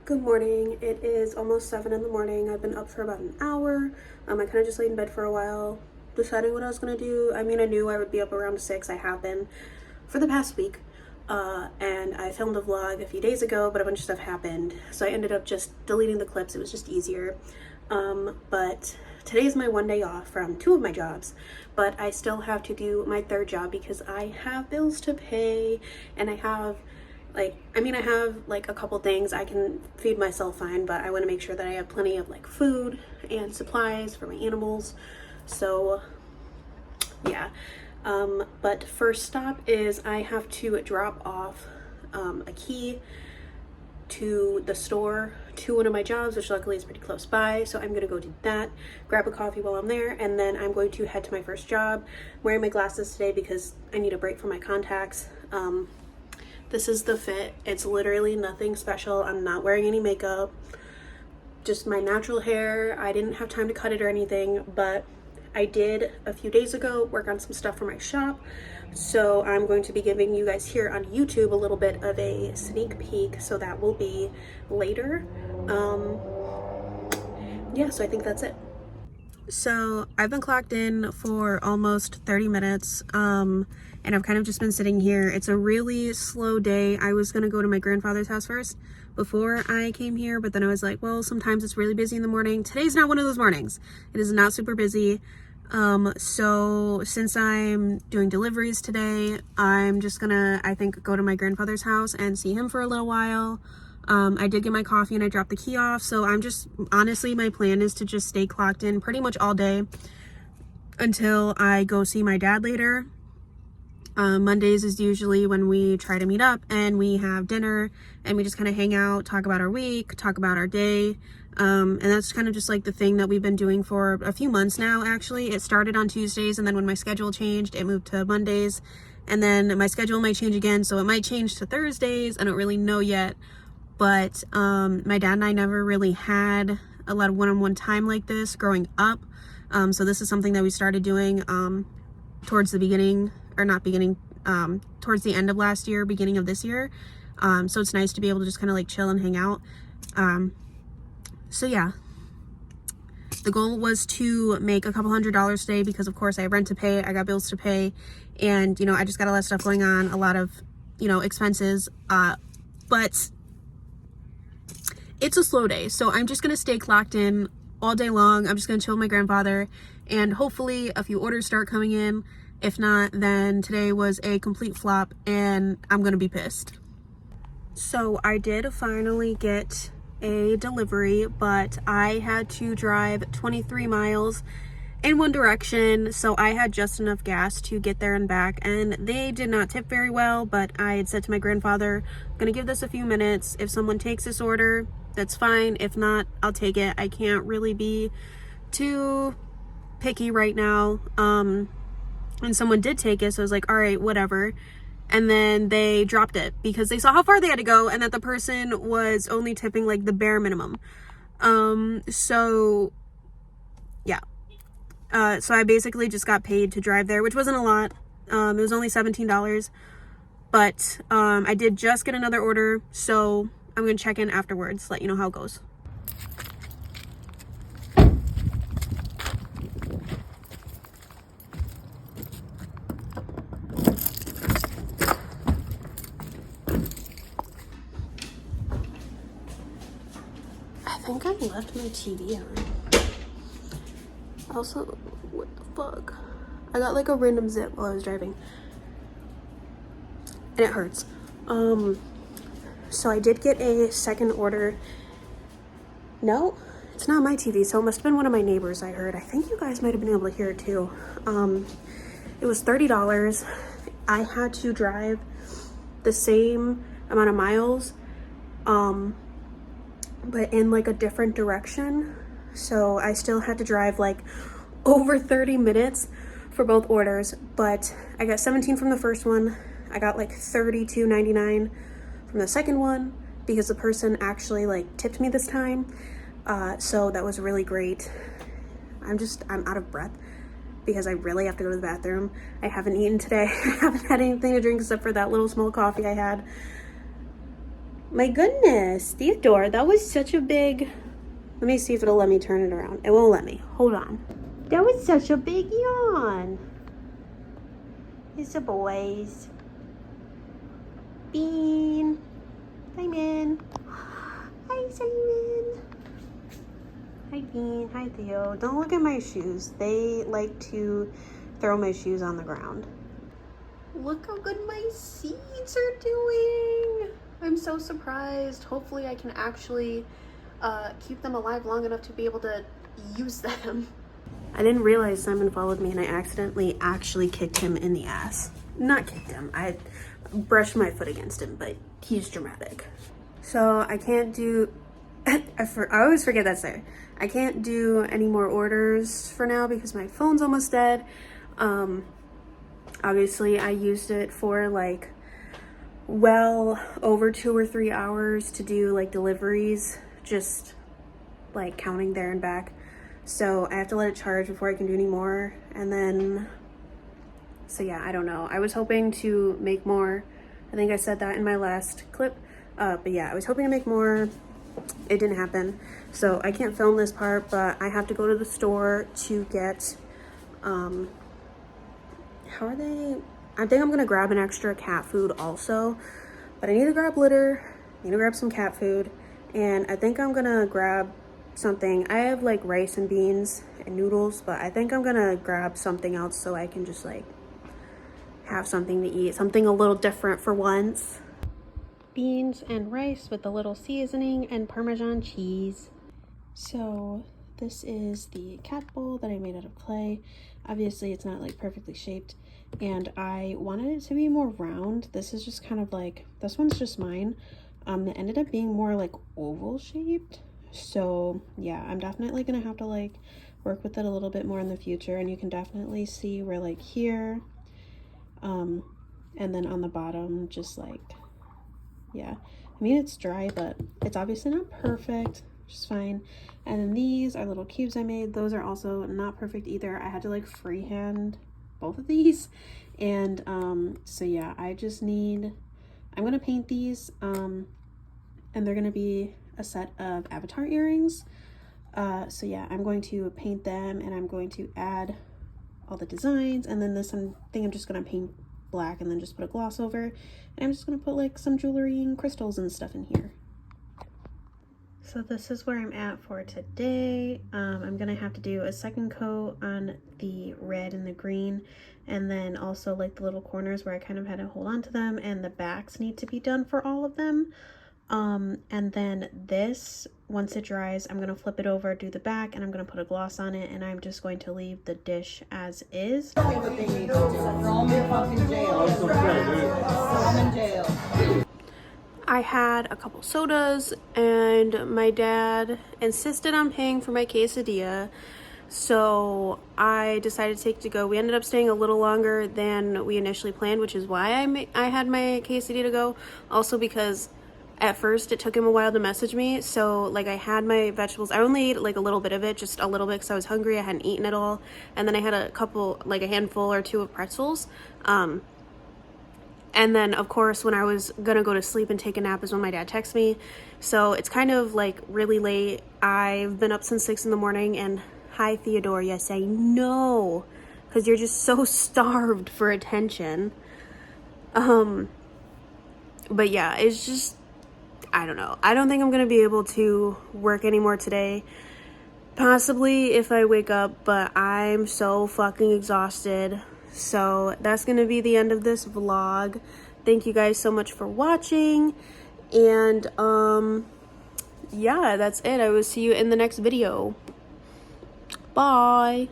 Good morning. It is almost 7 in the morning. I've been up for about an hour. I kind of just laid in bed for a while, deciding what I was going to do. I mean, I knew I would be up around 6. I have been for the past week. And I filmed a vlog a few days ago, but a bunch of stuff happened. So I ended up just deleting the clips. It was just easier. But today is my one day off from 2 of my jobs. But I still have to do my 3rd job because I have bills to pay and I have like a couple things. I can feed myself fine, but I want to make sure that I have plenty of like food and supplies for my animals. So yeah. But first stop is I have to drop off a key to the store to one of my jobs, which luckily is pretty close by. So I'm gonna go do that, grab a coffee while I'm there, and then I'm going to head to my first job. I'm wearing my glasses today because I need a break from my contacts. This is the fit. It's literally nothing special. I'm not wearing any makeup, just my natural hair. I didn't have time to cut it or anything, but I did a few days ago work on some stuff for my shop. So I'm going to be giving you guys here on YouTube a little bit of a sneak peek. So that will be later. Yeah, so I think that's it. So I've been clocked in for almost 30 minutes. And I've kind of just been sitting here. It's a really slow day. I was gonna go to my grandfather's house first before I came here, but then I was like, well, sometimes it's really busy in the morning. Today's not one of those mornings. It is not super busy. So since I'm doing deliveries today, I'm just gonna, I think, go to my grandfather's house and see him for a little while. I did get my coffee and I dropped the key off. So I'm just, honestly, my plan is to just stay clocked in pretty much all day until I go see my dad later. Mondays is usually when we try to meet up and we have dinner and we just kind of hang out, talk about our week, talk about our day. And that's kind of just like the thing that we've been doing for a few months now, actually. It started on Tuesdays, and then when my schedule changed, it moved to Mondays, and then my schedule might change again, so it might change to Thursdays. I don't really know yet, but my dad and I never really had a lot of one-on-one time like this growing up. So this is something that we started doing towards the beginning, or not beginning, towards the end of last year, beginning of this year. So it's nice to be able to just kind of like chill and hang out. So yeah, the goal was to make a couple $100s today because of course I have rent to pay, I got bills to pay, and you know, I just got a lot of stuff going on, a lot of, you know, expenses, but it's a slow day. So I'm just gonna stay clocked in all day long. I'm just gonna chill with my grandfather, and hopefully a few orders start coming in. If not, then today was a complete flop and I'm gonna be pissed. So I did finally get a delivery, but I had to drive 23 miles in one direction, so I had just enough gas to get there and back, and they did not tip very well. But I had said to my grandfather, I'm gonna give this a few minutes. If someone takes this order, that's fine. If not, I'll take it. I can't really be too picky right now. And someone did take it, so I was like, all right, whatever. And then they dropped it because they saw how far they had to go and that the person was only tipping like the bare minimum. So yeah. So I basically just got paid to drive there, which wasn't a lot. It was only $17, but I did just get another order, so I'm gonna check in afterwards, let you know how it goes. I think I left my TV on. Also, what the fuck? I got like a random zip while I was driving. And it hurts. So I did get a second order. No, it's not my TV, so it must have been one of my neighbors I heard. I think you guys might have been able to hear it too. It was $30. I had to drive the same amount of miles, but in like a different direction. So I still had to drive like over 30 minutes for both orders, but I got 17 from the first one. I got like $32.99 from the second one because the person actually like tipped me this time. So that was really great. I'm out of breath because I really have to go to the bathroom. I haven't eaten today. I haven't had anything to drink except for that little small coffee I had. My goodness, Theodore, that was such a big... Let me see if it'll let me turn it around. It won't let me. Hold on. That was such a big yawn. It's the boys. Bean. Simon. Hi, Simon. Hi, Bean. Hi, Theo. Don't look at my shoes. They like to throw my shoes on the ground. Look how good my seeds are doing. I'm so surprised. Hopefully I can actually keep them alive long enough to be able to use them. I didn't realize Simon followed me and I accidentally actually kicked him in the ass. Not kicked him. I brushed my foot against him, but he's dramatic. So I can't do... I always forget that's there. I can't do any more orders for now because my phone's almost dead. Obviously I used it for like well over 2 or 3 hours to do like deliveries, just like counting there and back. So I have to let it charge before I can do any more. And then, so yeah, I don't know. I was hoping to make more. I think I said that in my last clip. But yeah, I was hoping to make more. It didn't happen. So I can't film this part, but I have to go to the store to get, how are they? I think I'm gonna grab an extra cat food also, but I need to grab litter, I need to grab some cat food, and I think I'm gonna grab something. I have like rice and beans and noodles, but I think I'm gonna grab something else so I can just like have something to eat, something a little different for once. Beans and rice with a little seasoning and Parmesan cheese. So this is the cat bowl that I made out of clay. Obviously it's not like perfectly shaped and I wanted it to be more round. This is just kind of like, this one's just mine. It ended up being more like oval shaped. So yeah, I'm definitely gonna have to like work with it a little bit more in the future, and you can definitely see where like here, and then on the bottom, just like, yeah, I mean it's dry, but it's obviously not perfect, which is fine. And then these are little cubes I made. Those are also not perfect either. I had to like freehand both of these, and so yeah, I just need, I'm gonna paint these, and they're gonna be a set of avatar earrings. So yeah, I'm going to paint them and I'm going to add all the designs, and then this thing I'm just gonna paint black and then just put a gloss over, and I'm just gonna put like some jewelry and crystals and stuff in here. So this is where I'm at for today. I'm gonna have to do a second coat on the red and the green, and then also like the little corners where I kind of had to hold on to them, and the backs need to be done for all of them. And then this, once it dries, I'm gonna flip it over, do the back, and I'm gonna put a gloss on it, and I'm just going to leave the dish as is. Throw them in fucking jail. Throw them in jail. I had a couple sodas and my dad insisted on paying for my quesadilla, so I decided to take to go. We ended up staying a little longer than we initially planned, which is why I had my quesadilla to go. Also because at first it took him a while to message me, so like I had my vegetables. I only ate like a little bit of it, just a little bit because I was hungry. I hadn't eaten it all, and then I had a couple, like a handful or two of pretzels. And then, of course, when I was gonna go to sleep and take a nap is when my dad texted me. So it's kind of like really late. I've been up since 6 in the morning, and hi, Theodore, yes, I know, because you're just so starved for attention. But yeah, it's just, I don't know. I don't think I'm gonna be able to work anymore today. Possibly if I wake up, but I'm so fucking exhausted. So that's gonna be the end of this vlog. Thank you guys so much for watching, and yeah, that's it. I will see you in the next video. Bye.